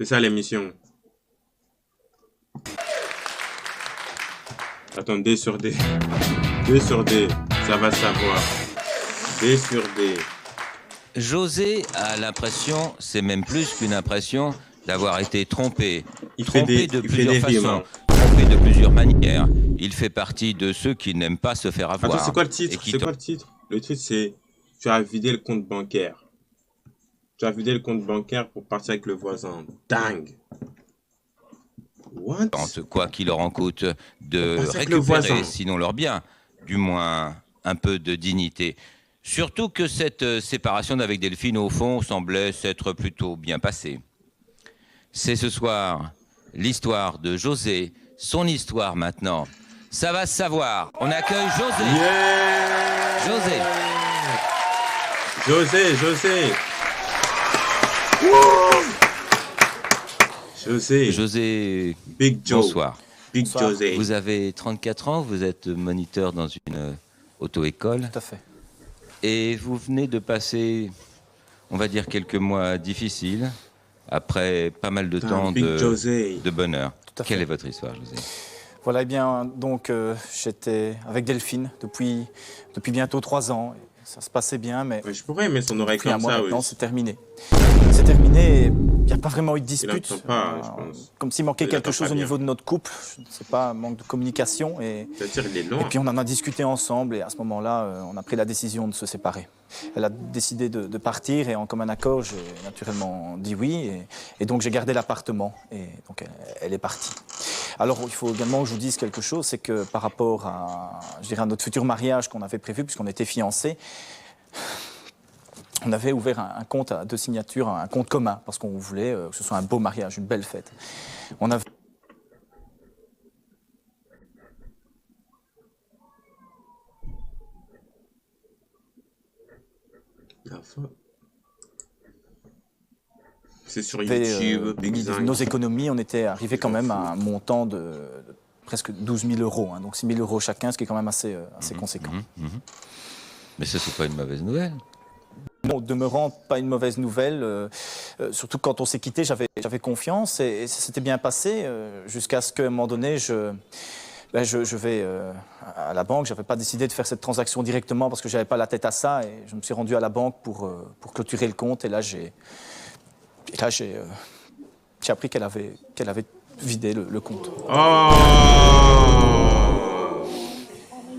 C'est ça l'émission. Attends, D sur D. D sur D. Ça va savoir. D sur D. José a l'impression, c'est même plus qu'une impression, d'avoir été trompé. Il fait Trompé des- de il fait plusieurs des rimes, façons, hein. trompé de plusieurs manières. Il fait partie de ceux qui n'aiment pas se faire avoir. Attends, c'est quoi le et titre? qui C'est quoi le titre? Le titre, c'est Tu as vidé le compte bancaire. Tu as vidé le compte bancaire pour partir avec le voisin. Dingue. What? tentent, quoi qu'il leur en coûte, de Parce que le voisin. récupérer, sinon leur bien, du moins un peu de dignité. Surtout que cette séparation d'avec Delphine, au fond, semblait s'être plutôt bien passée. C'est ce soir l'histoire de José, son histoire maintenant. Ça va se savoir. On accueille José. Yeah! José. José. José. José, Big Joe. bonsoir. Big Bonsoir. José. Vous avez 34 ans, vous êtes moniteur dans une auto-école. Tout à fait. Et vous venez de passer, on va dire, quelques mois difficiles, après pas mal de temps Big José. de bonheur. Tout à Quelle fait. est votre histoire, José? Voilà, eh bien, donc j'étais avec Delphine depuis bientôt 3 ans. Et ça se passait bien, mais Ouais, je pourrais mettre son oreille depuis un comme mois ça, maintenant, oui. c'est terminé. C'est terminé, il n'y a pas vraiment eu de Il dispute. n'entend pas, je pense. Comme s'il manquait Il quelque entend chose pas au bien. niveau de notre couple. Je ne sais pas, un manque de communication. C'est-à-dire, il est loin. Et puis on en a discuté ensemble et à ce moment-là, on a pris la décision de se séparer. Elle a décidé de partir et en commun accord, j'ai naturellement dit oui. Et donc j'ai gardé l'appartement et donc elle est partie. Alors il faut également que je vous dise quelque chose, c'est que par rapport à, je dirais, à notre futur mariage qu'on avait prévu, puisqu'on était fiancés, on avait ouvert un compte à 2 signatures, un compte commun, parce qu'on voulait que ce soit un beau mariage, une belle fête. On avait La fois. C'est sur fait, YouTube, Big mis Zang. nos économies, on était arrivé quand même à un montant de presque 12 000 euros, hein, donc 6 000 euros chacun, ce qui est quand même assez conséquent. Mais ça, c'est pas une mauvaise nouvelle. Bon, au demeurant, pas une mauvaise nouvelle, surtout quand on s'est quitté, j'avais confiance et ça s'était bien passé jusqu'à ce qu'à un moment donné, je vais à la banque. Je n'avais pas décidé de faire cette transaction directement parce que je n'avais pas la tête à ça et je me suis rendu à la banque pour clôturer le compte et là j'ai appris qu'elle avait vidé le compte. Oh!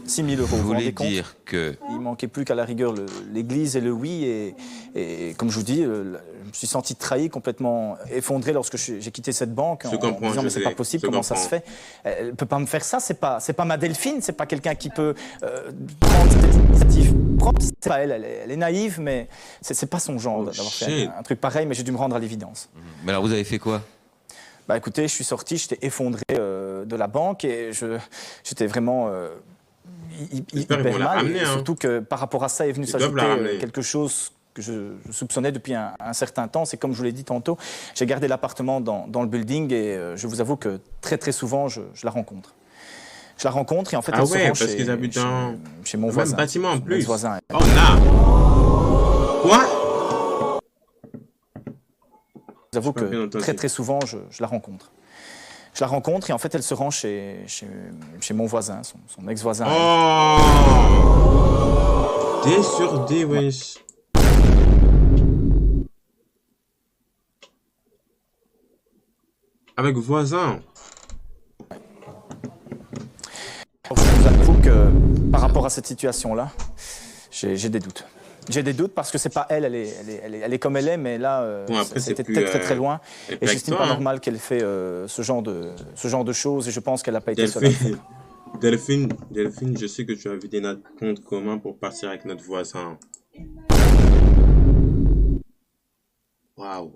6 000 euros, Vous vous voulez rendez compte? dire que Il manquait plus qu'à la rigueur l'église et le oui. Et comme je vous dis, je me suis senti trahi, complètement effondré lorsque j'ai quitté cette banque en comprends, disant mais José, c'est pas possible, je comment ça se comprends. fait? Elle peut pas me faire ça, c'est pas ma Delphine, c'est pas quelqu'un qui peut prendre cette initiative propre. C'est pas elle est naïve, mais c'est pas son genre Oh, d'avoir shit. fait un truc pareil, mais j'ai dû me rendre à l'évidence. Mais alors, vous avez fait quoi? Bah écoutez, je suis sorti, j'étais effondré de la banque et j'étais vraiment J'espère qu'ils hyper vont la mal. ramener, Et hein. surtout que par rapport à ça est venu Ils doivent s'ajouter la ramener. quelque chose que je soupçonnais depuis un certain temps. C'est comme je vous l'ai dit tantôt, j'ai gardé l'appartement dans le building et je vous avoue que très souvent je la rencontre. Je la rencontre et en fait Ah elle se ouais, rend parce qu'ils habitent dans chez mon le voisin. même bâtiment en Mon plus. ex-voisin. Oh là! Quoi? Je vous avoue J'ai pas bien que entendu. très souvent je la rencontre. Je la rencontre et en fait elle se rend chez mon voisin, son ex-voisin. Oh! D sur D, wesh. Avec voisin. Je vous avoue que par rapport à cette situation-là, j'ai des doutes. J'ai des doutes parce que c'est pas elle est comme elle est, mais là, Bon, après, c'est c'était plus, très loin. elle Et plaque j'estime toi, pas hein. normal qu'elle fait ce genre de choses et je pense qu'elle n'a pas été seule. à le faire. Delphine, je sais que tu as vidé notre compte commun pour partir avec notre voisin. Waouh.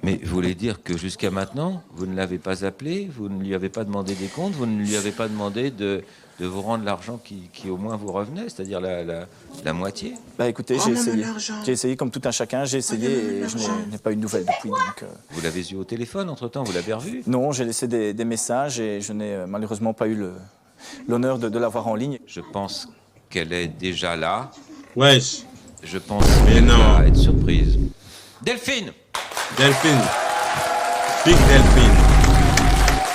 Mais vous voulez dire que jusqu'à maintenant, vous ne l'avez pas appelé, vous ne lui avez pas demandé des comptes, vous ne lui avez pas demandé de vous rendre l'argent qui au moins vous revenait, c'est-à-dire la moitié? Bah écoutez, Oh, j'ai maman, essayé. l'argent. J'ai essayé comme tout un chacun, j'ai essayé et je n'ai pas eu de nouvelles depuis. Donc, Vous l'avez eu au téléphone entre-temps, vous l'avez revu? non, j'ai laissé des messages et je n'ai malheureusement pas eu l'honneur de l'avoir en ligne. Je pense qu'elle est déjà là. Wesh. Je pense Mais qu'elle non. va être surprise. Delphine! Delphine. Magnifique, Delphine.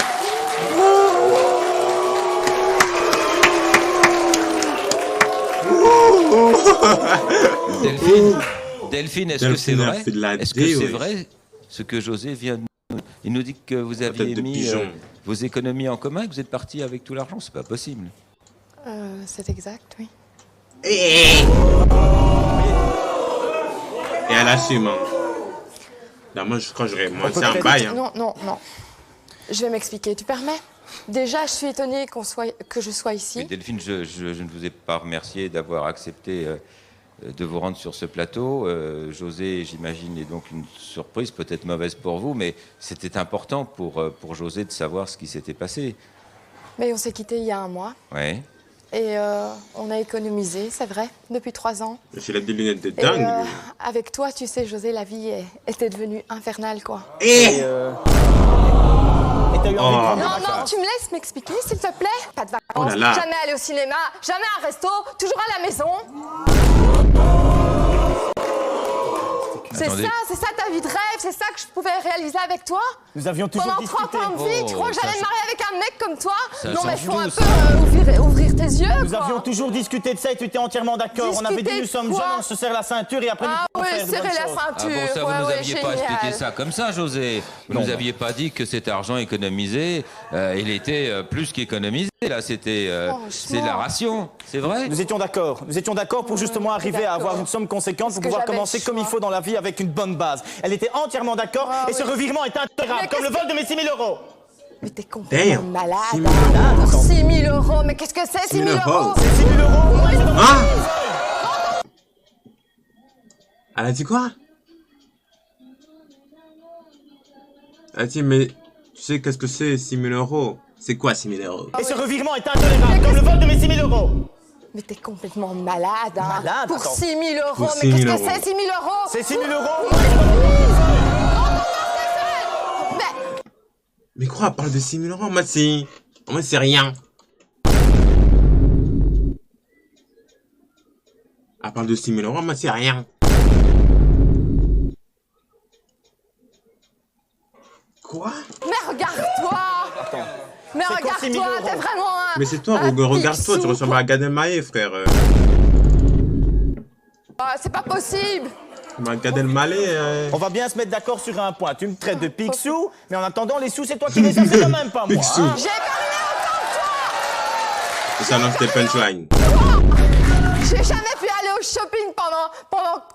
Delphine, est-ce que c'est Delphine a vrai? fait de la Est-ce que dé, c'est oui. vrai ce que José vient de nous... Il nous dit que vous aviez tête de mis pigeon. vos économies en commun et que vous êtes parti avec tout l'argent. C'est pas possible. C'est exact, oui. Et elle assume. Hein. Là, moi, je crois que j'aurais moins. C'est un bail. Hein. Non, non, non. Je vais m'expliquer, tu permets? Déjà, je suis étonnée que je sois Mais ici. Delphine, je ne vous ai pas remercié d'avoir accepté de vous rendre sur ce plateau. José, j'imagine, est donc une surprise, peut-être mauvaise pour vous, mais c'était important pour José de savoir ce qui s'était passé. Mais on s'est quittés il y a un mois. Ouais. Et on a économisé, c'est vrai, depuis 3 ans. J'ai la des lunettes de Et dingue. avec toi, tu sais, José, la vie était devenue infernale, quoi. Et t'as eu envie de prendre des Non, vacances. non, tu me laisses m'expliquer, s'il te plaît? Pas de vacances, Oh là là. jamais aller au cinéma, jamais à un resto, toujours à la maison. Attendez. C'est ça ta vie de rêve, c'est ça que je pouvais réaliser avec toi? Nous avions toujours Pendant discuté. 30 ans de vie, tu crois que ça, j'allais me marier avec un mec comme toi? Ça Non, mais change faut un tout, peu ouvrir tes yeux, Nous quoi. avions toujours discuté de ça et tu étais entièrement d'accord. On avait dit Discuter nous sommes de quoi? jeunes, on se serre la ceinture et après Ah nous oui, pouvons faire de serrer bonnes la choses. ceinture. Ah bon, ça, vous nous ouais, aviez pas génial. expliqué ça comme ça, José. Vous Non, nous non. aviez pas dit que cet argent économisé, il était plus qu'économisé. Là, c'était c'est la ration. C'est vrai? Nous étions d'accord. Nous étions d'accord pour justement arriver à avoir une somme conséquente pour que pouvoir j'avais commencer le comme il choix. faut dans la vie avec une bonne base. Elle était entièrement d'accord Ah et ce oui. revirement est intolérable, Mais comme le qu'est-ce vol de mes 6 000 euros. Mais t'es complètement Damn. malade. 6 000 hein. euros. Pour 6 000 euros, mais qu'est-ce que c'est 6 000 euros? 6 000 euros. Hein? Elle a dit quoi? Elle a dit, mais tu sais qu'est-ce que c'est 6 000 euros? C'est quoi 6 000 euros? Et ce revirement est intolérable, comme le vol de mes 6 000 euros. Mais t'es complètement malade, hein. Malade, Pour attends. 6 000 euros, Pour mais 6 000 qu'est-ce que euros. c'est 6 000 euros? C'est 6 000 euros. Mais Mais quoi, elle parle de 6 000 euros? Moi, c'est rien. Elle parle de 6 000 euros, moi, c'est rien. Quoi? Mais regarde-toi! Mais C'est quoi, 6 000 regarde-toi, euros? t'es vraiment un... Mais c'est toi, un regarde-toi, tu picsou, ressembles à Gad Elmaleh, frère. quoi. C'est pas possible! Gad Elmaleh, On va bien se mettre d'accord sur un point. Tu me traites de picsou, mais en attendant, les sous, c'est toi qui les as, c'est quand même pas moi. Picsou. hein. J'ai épargné autant que ça lance tes punchlines. toi! J'ai jamais pu aller au shopping pendant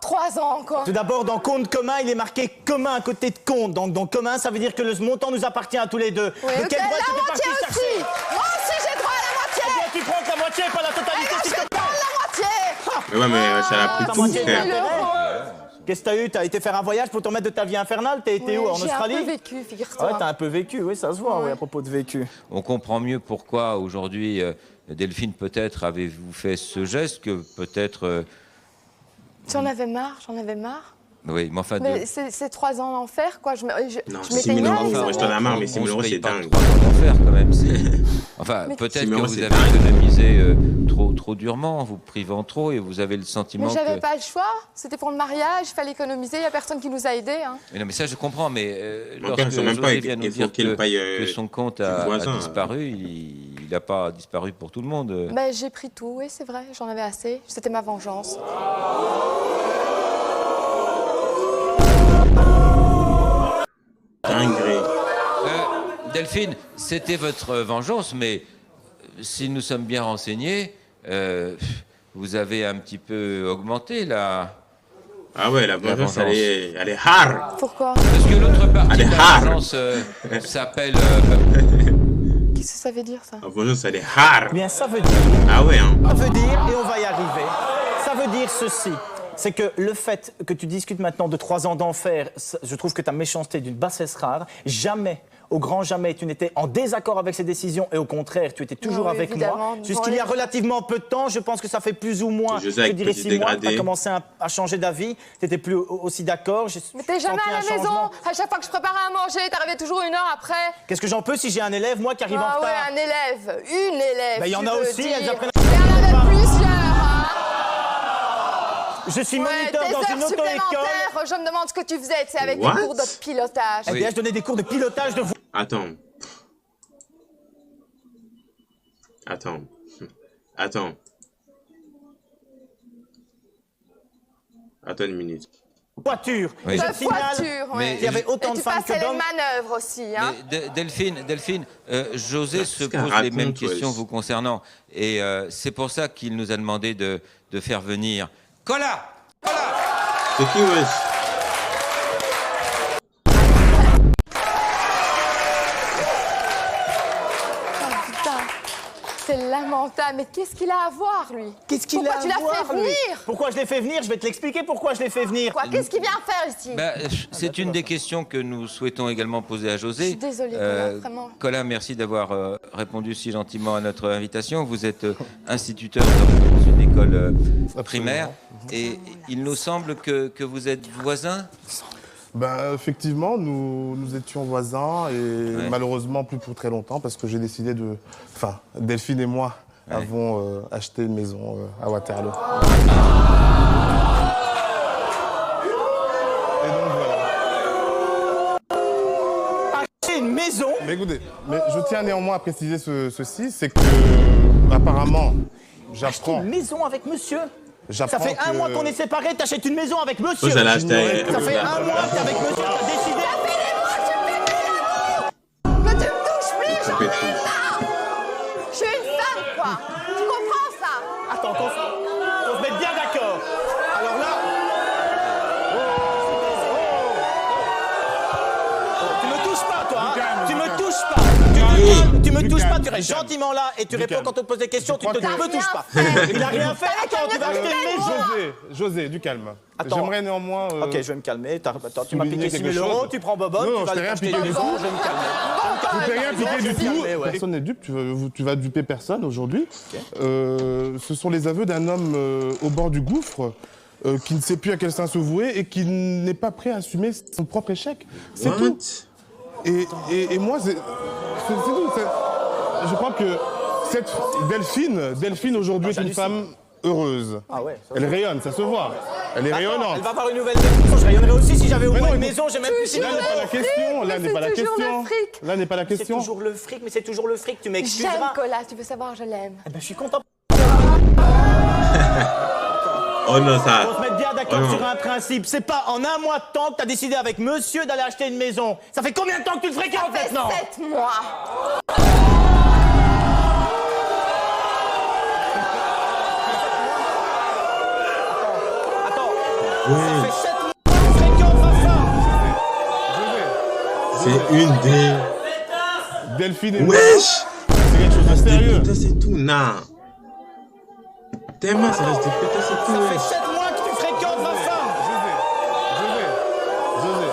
3 ans, quoi. Tout d'abord, dans compte commun, il est marqué commun à côté de compte. Donc, dans commun, ça veut dire que le montant nous appartient à tous les deux. Oui, De ok, quel droit tu la t'es moitié parti aussi! chercher? Moi aussi, j'ai droit à la moitié! Eh bien, tu prends que la moitié, pas la totalité, Et s'il je te vais plaît. prendre la moitié! Mais ouais, mais ça a pris ta tout, moitié de frère. 1000 l'intérêt. euros. Qu'est-ce que t'as eu? T'as été faire un voyage pour te remettre de ta vie infernale? T'as été où? En J'ai un Australie? peu vécu, figure-toi. Ouais, t'as un peu vécu, oui, ça se voit, oui, à propos de vécu. On comprend mieux pourquoi aujourd'hui, Delphine, peut-être avez-vous fait ce geste que peut-être. J'en avais marre, j'en avais marre. Oui, mais enfin. Mais c'est 3 ans d'enfer, quoi. Non, je 6 000 m'éteignais, euros, les moi, je t'en ai années. marre, mais 6 000 euros, se paye c'est pas dingue. 3 ans d'enfer quand même. Enfin, Mais- peut-être 6 000 que euros, vous c'est avez dingue. économisé trop durement, en vous privant trop, et vous avez le sentiment Mais j'avais que. pas le choix. C'était pour le mariage, il fallait économiser. Il n'y a personne qui nous a aidés. Hein. Mais non, mais ça je comprends, mais Mon lorsque père, je sais même pas, José il- vient nous il faut dire qu'il paye, que son compte du a voisin, disparu, il n'a pas disparu pour tout le monde. Ben, j'ai pris tout, oui, c'est vrai. J'en avais assez. C'était ma vengeance. Dinguerie. Delphine, c'était votre vengeance, mais si nous sommes bien renseignés, vous avez un petit peu augmenté là. Ah ouais, la vengeance, vengeance. elle est hard. Pourquoi? Parce que l'autre partie Elle est de la hard. vengeance s'appelle. Qu'est-ce que ça veut dire, ça? La vengeance, elle est hard. Eh bien, ça veut dire, Ah ouais, hein. ça veut dire, et on va y arriver, ça veut dire ceci. C'est que le fait que tu discutes maintenant de 3 ans d'enfer, je trouve que ta méchanceté est d'une bassesse rare. Jamais, au grand jamais, tu n'étais en désaccord avec ces décisions et au contraire, tu étais toujours Oui, avec évidemment. moi. Jusqu'il y a Bon, relativement peu de temps, je pense que ça fait plus ou moins, José je avec dirais petit 6 mois, tu dégradé. as commencé à changer d'avis, tu n'étais plus aussi d'accord. j'ai Mais t'es jamais senti à un la maison. changement. À chaque fois que je préparais à manger, t'arrivais toujours 1 heure après. Qu'est-ce que j'en peux si j'ai un élève, moi, qui arrive en Ah retard? ouais, un élève. Une élève. Ben, il y en tu a veux aussi, dire. elles apprennent Il y en avait plusieurs, hein. Je suis moniteur des dans heures une auto-école. supplémentaires, je me demande ce que tu faisais, c'est avec What? des cours de pilotage. Eh bien, je donnais des cours de pilotage de voiture. Attends. Attends. Attends. Attends une minute. Oui. De Je signale voiture, Mais ouais. qu'il y avait autant Et de tu femmes passais que les d'hommes. manœuvres aussi, hein. Mais Delphine, José se qu'elle pose les mêmes raconte, questions wesh. vous concernant. Et c'est pour ça qu'il nous a demandé de faire venir Cola. C'est qui, wesh? Oh, putain, c'est lamentable. Mais qu'est-ce qu'il a à voir, lui? Qu'est-ce qu'il a Pourquoi tu l'as fait lui venir? Pourquoi je l'ai fait venir? Je vais te l'expliquer pourquoi je l'ai fait venir. Quoi? Qu'est-ce qu'il vient faire ici? Bah, c'est une des questions que nous souhaitons également poser à José. Je suis désolée, Cola, vraiment. Cola, merci d'avoir répondu si gentiment à notre invitation. Vous êtes instituteur dans une école primaire et il nous semble que vous êtes voisins. Ben, effectivement, nous étions voisins et Ouais. malheureusement plus pour très longtemps parce que j'ai décidé de... Enfin, Delphine et moi Ouais. avons acheté une maison à Waterloo. Et donc voilà. Acheter une maison. Mais écoutez, mais je tiens néanmoins à préciser ceci, c'est que apparemment, Acheter j'apprends... une maison avec monsieur. Ça j'apprends fait un que- mois qu'on est séparés, t'achètes une maison avec monsieur. Vous allez acheter. Ça fait un mois qu'avec monsieur, t'as décidé. Que tu me touches plus, j'en Coupez ai tout. marre. Je suis une femme, quoi. Tu comprends ça? Attends, qu'on se mette bien d'accord. Alors là... Tu me touches pas, toi, hein. Tu me touches pas. Tu me touches pas, tu restes gentiment là et tu réponds calme. quand on te pose des questions, tu crois ne que- me touches pas. Il a rien fait, attends, tu vas acheter une maison. José, du calme. Attends. J'aimerais néanmoins... Ok, je vais me calmer. Attends, tu m'as souligner piqué 6 quelque 000 euros, chose. tu prends Bobonne, Non, tu vas je t'ai aller rien t'acheter piqué une du maison, tout. je vais me calmer. Je t'ai rien piqué du je vais tout. calmer, ouais. Personne n'est dupe, tu vas duper personne aujourd'hui. Ce sont les aveux d'un homme au bord du gouffre qui ne sait plus à quel sein se vouer et qui n'est pas prêt à assumer son propre échec. C'est What? tout. Et moi, c'est tout. Je crois que cette Delphine aujourd'hui est une femme heureuse. Ah ouais, ça Elle rayonne, ça se voit. Elle est Attends, rayonnante. elle va avoir une nouvelle maison. Je rayonnerais aussi si j'avais au Mais moins non, une il faut- maison. J'ai même plus Là n'est pas la question. Là n'est pas la c'est toujours question. le fric. Là n'est pas la C'est question. toujours le fric, mais c'est toujours le fric. Tu J'aime m'excuseras. Cola, tu veux savoir, je l'aime. Eh ben, je suis content. Oh non, On ça. se met bien d'accord Oh non. sur un principe. C'est pas en un mois de temps que t'as décidé avec monsieur d'aller acheter une maison. Ça fait combien de temps que tu le fréquentes Ça fait maintenant? 7 mois. Attends, ça Ouais. fait 7 mois que tu fréquentes ma femme. C'est une des. Delphine et moi, Wesh! c'est quelque chose de sérieux. Putain, c'est tout. Non. Tes mains, ça reste des pétas, c'est tout, Ça fait wesh. 7 mois que tu fréquentes ma femme. José.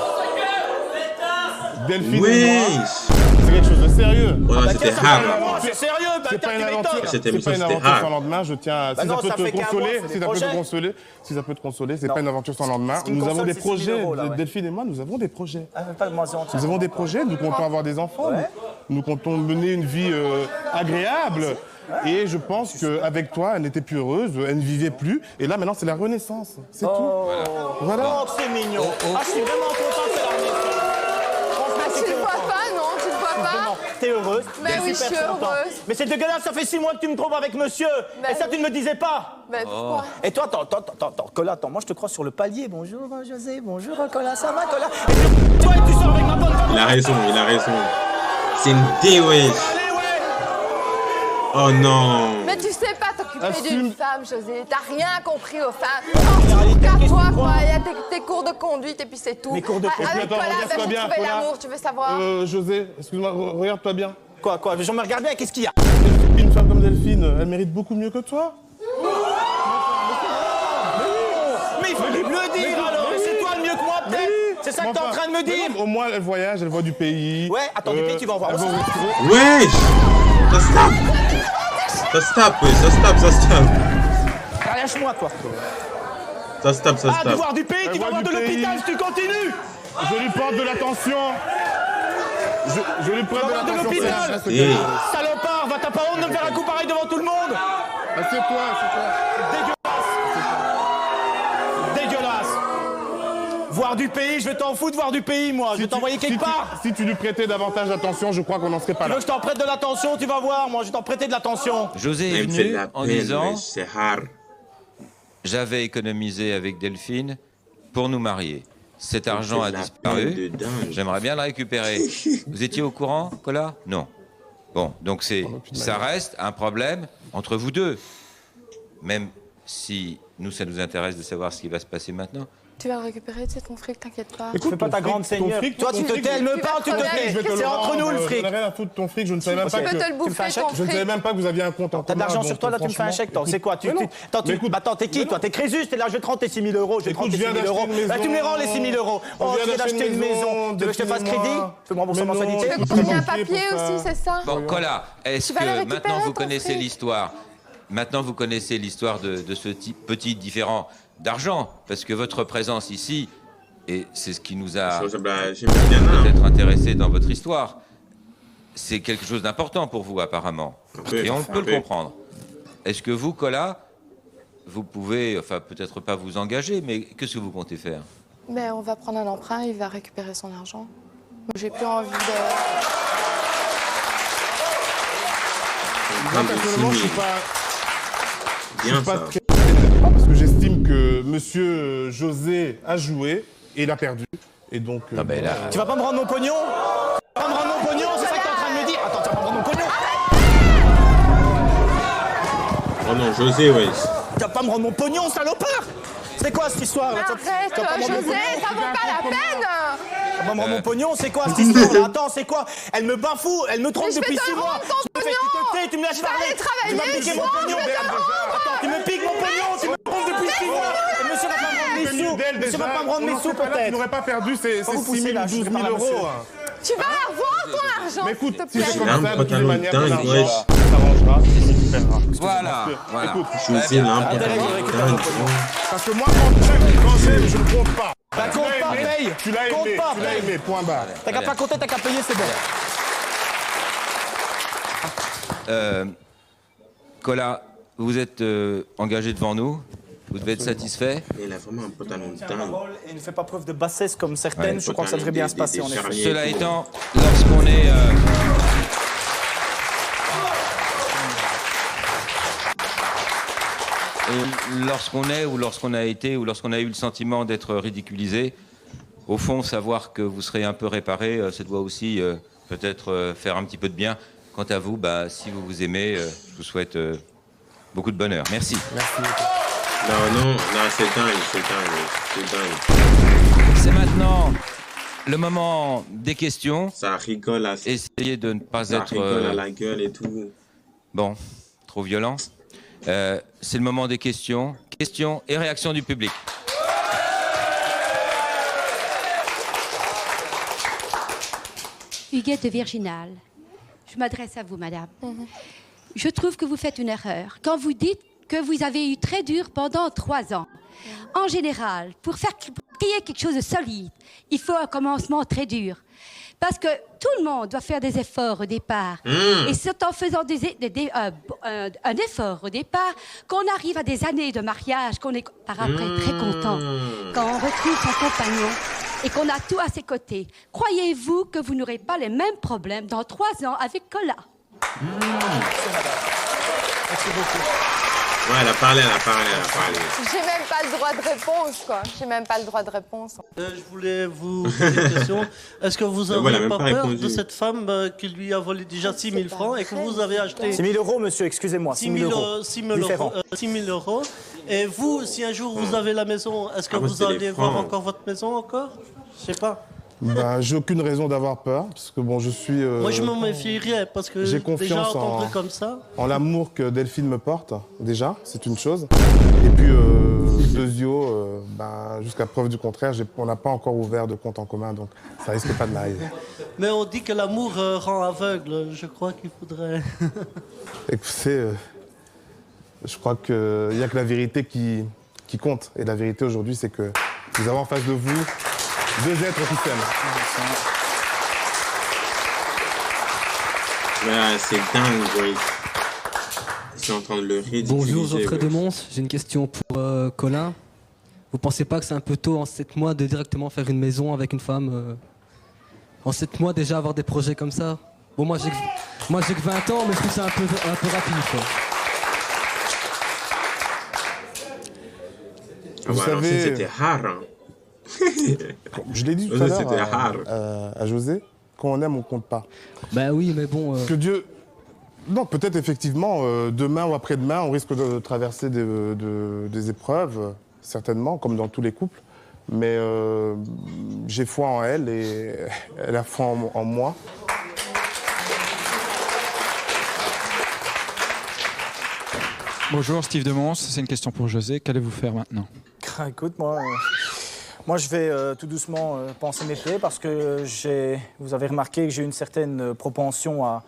Delphine et moi, Wesh! c'est quelque chose de sérieux. Oh non, Bah, c'était tiens, ça fait un hard. mois, c'est sérieux. Bah, C'est pas tu une m'étonnes. aventure. Cette C'est émission, pas une c'était aventure hard. sans lendemain. Je tiens, Bah si non, ça peut ça te fait qu'un mois, consoler, c'est des si ça peut te projets. consoler, c'est Non. pas une aventure sans lendemain. Ce qui me Nous avons console, des c'est 6 000 projets. euros, là, ouais. Delphine et moi, nous avons des projets. Ah, mais pas de mention, tiens. Nous avons des projets, nous comptons avoir des enfants, Ouais. nous comptons mener une vie agréable. Et je pense qu'avec toi, elle n'était plus heureuse, elle ne vivait plus. Et là, maintenant, c'est la renaissance. C'est tout. Voilà. Oh, c'est mignon. Ah, je suis vraiment content que c'est la renaissance. Franchement, Ah, tu le vois pas, non? Tu le vois pas? T'es heureuse? Mais T'es oui, super je suis content. heureuse. Mais c'est dégueulasse, ça fait 6 mois que tu me trompes avec monsieur. Ben Et ça, tu oui. ne me disais pas. Ben pourquoi? Et toi, attends, Cola, attends, moi je te crois sur le palier. Bonjour José, bonjour Cola, ça va Cola? Et toi, tu sors avec ma bonne femme. Il a raison, il a raison. C'est une dé, wesh. Allez, ouais. Oh non. Mais tu sais pas t'occuper Assume. d'une femme, José. T'as rien compris aux femmes. réalité, Qu'à qu'est-ce que toi, tu crois quoi. Il y a tes cours de conduite et puis c'est tout. Mes cours de conduite. Avec Attends, Cola, regarde-toi ben, j'ai bien, trouvé Cola. l'amour, tu veux savoir? José, excuse-moi, regarde-toi bien. Quoi, je me regarde bien, qu'est-ce qu'il y a? Une femme comme Delphine, elle mérite beaucoup mieux que toi. Mais il faut lui le dire alors, mais c'est toi le mieux que moi peut-être. C'est ça que t'es en train de me dire. Au moins, elle voyage, elle voit du pays. Ouais, attends, du pays, tu vas en voir elle va aussi. au resto. Wesh. Ça stop. Ça stop, wesh. Ça stop, ça stop. Lâche-moi, toi. Ça stop, ça Ah, tu stop. voir du pays, Elle tu vas voit voir de du l'hôpital pays. si tu continues. Je lui porte de l'attention. Je lui porte de va voir de l'attention. l'hôpital. c'est Eh. quelque chose. Salopard, va t'as pas honte de me faire un coup pareil devant tout le monde. Ah, c'est toi, c'est toi. Dégueulasse. voir du pays, je vais t'en foutre voir du pays, moi. Je vais t'envoyer quelque part. Si tu lui prêtais davantage d'attention, je crois qu'on n'en serait pas Tu là. veux que je t'en prête de l'attention, tu vas voir, moi je vais t'en prêter de l'attention. José est Elle me fait de venu la en peine, disant wesh, c'est hard. j'avais économisé avec Delphine pour nous marier. Cet argent fait a de la disparu. peine de dingue. J'aimerais bien le récupérer. Vous étiez au courant, Colas? Non. Bon, donc ça reste un problème entre vous deux. Même si nous, ça nous intéresse de savoir ce qui va se passer maintenant. Tu vas le récupérer, tu sais, ton fric, t'inquiète pas. Fais pas ta grande seigneur. Toi, tu te tais, elle me parle, tu te tais. C'est entre nous le fric. Je n'ai rien à foutre de ton fric, je ne savais même Tu pas peux te que... le bouffer, ton Je ne savais fric. même pas que vous aviez un compte en commun. T'as de l'argent donc, sur toi, là, tu me fais un chèque, toi. C'est quoi? Attends, t'es qui, toi? T'es Crésus, t'es là, je vais te rendre tes 6 000 euros. Je vais te rendre tes 6 000 euros. Bah, tu me les rends, les 6 000 euros. Oh, tu viens d'acheter une maison. Tu veux que je te fasse crédit? Fais-moi rembourser mensualité. Tu veux que tu aies un papier aussi, c'est ça? Bon, Colas, est-ce Tu vas le que récupérer, maintenant vous ton connaissez fric. l'histoire? Maintenant vous connaissez l'histoire de ce petit différend d'argent, parce que votre présence ici, et c'est ce qui nous a J'aimerais bien un. peut-être intéressé dans votre histoire, c'est quelque chose d'important pour vous apparemment, peu, et on un peut le peu. comprendre. Est-ce que vous, Colas, vous pouvez, enfin peut-être pas vous engager, mais qu'est-ce que vous comptez faire? Mais on va prendre un emprunt, il va récupérer son argent. Moi, j'ai plus envie de... Moi, personnellement, je suis pas... Bien pas ça. très... Parce que j'estime que monsieur José a joué et il a perdu. Et donc... Ah ben là, Tu vas pas me rendre mon pognon? Tu vas pas me rendre mon pognon? C'est ça que t'es en train de me dire? Attends, tu vas pas me rendre mon pognon? Oh non, José, wesh. Tu vas pas me rendre mon pognon, salopard? C'est quoi cette histoire là? Arrête, Tu vas pas me rendre mon José, pognon? ça vaut pas la peine! Tu vas pas me rendre mon pognon? C'est quoi cette histoire là? Attends, c'est quoi? Elle me bafoue, elle me trompe Mais je vais depuis te 6 le mois. rendre, ton Tu me fais- tu te tais, tu me laisses Je vais parler. aller travailler Tu vas le piquer mon soir, pognon. je vais te le rendre. Attends, tu me piques mon pognon, tu me trompes depuis 6 mois. Et monsieur va pas me rendre mes sous. Monsieur va pas me rendre mes sous Tu peut-être. n'aurais pas perdu ces Pas vous 6 pousser, 000 là, ou je 12 vais 000 parler à monsieur. euros. Tu vas avoir ton argent, Mais écoute, s'il te si plaît. c'est Il comme a un ça, de toutes les pantalon manières, dingue, ton argent wesh. s'arrangera et tu récupéreras. voilà, voilà. José, là, un Allez, pantalon récupère mon dingue. pognon. Parce que moi, quand j'aime, je ne compte pas. Bah, compte pas, paye. Tu l'as Compte aimé, pas, tu l'as paye. aimé, point barre. T'as qu'à pas compter, t'as qu'à payer, c'est bon. Colas, vous êtes engagé devant nous, vous devez être satisfait. Il a vraiment un pantalon C'est un dingue. parole et ne fait pas preuve de bassesse comme certaines. Ouais, Je crois que ça devrait bien se passer en effet. charniers. Cela étant, lorsqu'on est... lorsqu'on est, ou lorsqu'on a été, ou lorsqu'on a eu le sentiment d'être ridiculisé, au fond, savoir que vous serez un peu réparé, ça doit aussi peut-être faire un petit peu de bien. Quant à vous, bah, si vous vous aimez, je vous souhaite beaucoup de bonheur. Merci. Non, c'est dingue, c'est dingue. C'est maintenant le moment des questions. Ça rigole à, Essayez de ne pas ça être... rigole à la gueule et tout. Bon, trop violent. C'est le moment des questions. Questions et réactions du public. Huguette de Virginal, je m'adresse à vous, madame. Je trouve que vous faites une erreur quand vous dites que vous avez eu très dur pendant 3 ans. En général, pour créer quelque chose de solide, il faut un commencement très dur. Parce que tout le monde doit faire des efforts au départ. Et c'est en faisant un effort au départ qu'on arrive à des années de mariage, qu'on est par après très content. Quand on retrouve son compagnon et qu'on a tout à ses côtés. Croyez-vous que vous n'aurez pas les mêmes problèmes dans 3 ans avec Colas? Ouais, elle a parlé. J'ai même pas le droit de réponse, quoi. J'ai même pas le droit de réponse. Je voulais vous poser une question. Est-ce que vous Mais voilà, n'avez même pas pas peur répondu. de cette femme qui lui a volé déjà 6 000 francs et que vous avez acheté 6 000 euros, monsieur, excusez-moi. 6 000 euros. 6 000 Différent. euros, 6 000 euros. Et vous, si un jour vous avez la maison, est-ce que Ah, moi, vous c'est les allez voir francs. encore votre maison encore? Je sais pas. Bah, j'ai aucune raison d'avoir peur, parce que bon, je suis Moi, je me méfierais parce que j'ai déjà confiance entendre en- comme ça. l'amour que Delphine me porte, déjà, c'est une chose. Et puis, Dezio, bah, jusqu'à preuve du contraire, on n'a pas encore ouvert de compte en commun, donc ça risque pas de l'arriver. Mais on dit que l'amour rend aveugle. Je crois qu'il faudrait. Écoutez, je crois qu'il n'y a que la vérité qui compte. Et la vérité aujourd'hui, c'est que vous avez en face de vous 2 êtres qui s'aiment. Ouais, c'est dingue, ouais. Ils sont en train de le ridiculiser. Bonjour Geoffrey ouais. de Mons, j'ai une question pour Colin. Vous pensez pas que c'est un peu tôt en 7 mois de directement faire une maison avec une femme en 7 mois déjà avoir des projets comme ça? Bon, moi j'ai que 20 ans, mais je trouve ça un peu rapide, quoi. Vous savez, c'était rare. Hein. Je l'ai dit tout à l'heure à José, quand on aime, on compte pas. Bah oui, mais bon... Que Dieu... Non, peut-être effectivement, demain ou après-demain, on risque de traverser des épreuves, certainement, comme dans tous les couples. Mais j'ai foi en elle et elle a foi en moi. Bonjour, Steve Demons, c'est une question pour José. Qu'allez-vous faire maintenant? Écoute, moi je vais tout doucement panser mes plaies parce que vous avez remarqué que j'ai une certaine propension à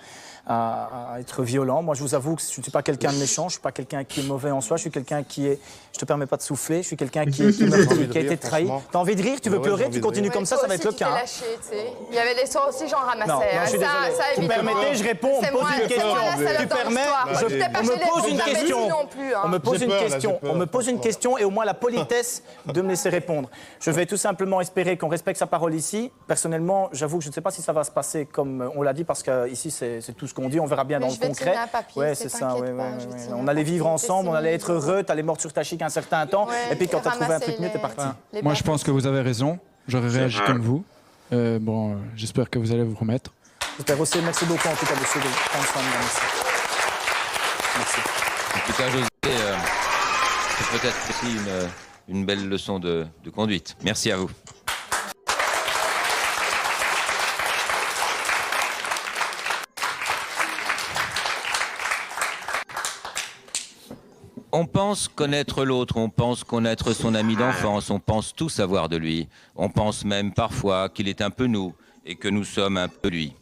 être violent. Moi, je vous avoue que je ne suis pas quelqu'un de méchant, je ne suis pas quelqu'un qui est mauvais en soi, je suis quelqu'un qui est... Je te permets pas de souffler, je suis quelqu'un qui a été trahi. T'as envie de rire, tu veux pleurer, tu continues comme ça va être le cas. Hein. Lâché, il y avait des soirs aussi, j'en ramassais. Non, je suis désolé. Ça, vous permettez, je réponds, on me pose une question. Tu permets, on me pose une question. On me pose une question. On me pose une question et au moins la politesse de me laisser répondre. Je vais tout simplement espérer qu'on respecte sa parole ici. Personnellement, j'avoue que je ne sais pas si ça va se passer comme on l'a dit parce qu'ici c'est tout ce qu'on dit. On verra bien dans le concret. Ouais, c'est ça. On allait vivre ensemble, on allait être heureux. T'allais mort sur ta chic un certain temps. Et puis quand t'as trouvé un truc mieux, t'es parti. Moi, je pense que vous avez raison. J'aurais réagi comme vous. J'espère que vous allez vous remettre. J'espère aussi. Merci beaucoup en tout cas, monsieur de prendre soin de moi. Merci. En tout cas, José, c'est peut-être aussi une belle leçon de conduite. Merci à vous. On pense connaître l'autre, on pense connaître son ami d'enfance, on pense tout savoir de lui. On pense même parfois qu'il est un peu nous et que nous sommes un peu lui.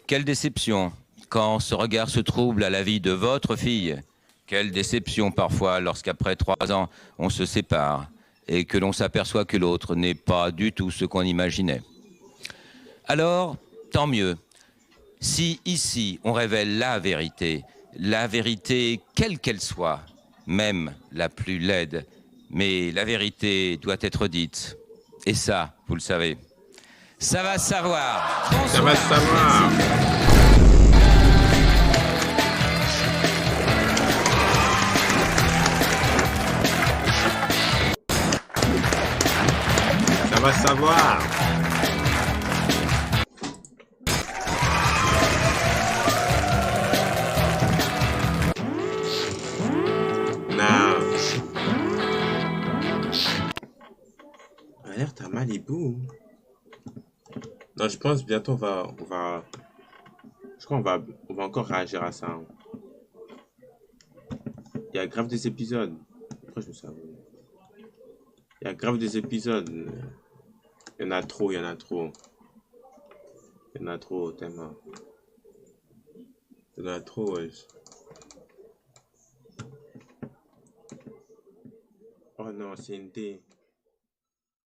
Quelle déception quand ce regard se trouble à la vie de votre fille. Quelle déception parfois lorsqu'après 3 ans, on se sépare et que l'on s'aperçoit que l'autre n'est pas du tout ce qu'on imaginait. Alors, tant mieux. Si ici, on révèle la vérité quelle qu'elle soit, même la plus laide, mais la vérité doit être dite. Et ça, vous le savez. Ça va savoir. Bonsoir. Ça va savoir. Ça va savoir. Alerte à Malibu. Non, je pense bientôt on va encore réagir à ça. Hein. Il y a grave des épisodes. Pourquoi je me savais? Il y a grave des épisodes. Il y en a trop. Il y en a trop, tellement. Il y en a trop, ouais. Oh non, c'est une D.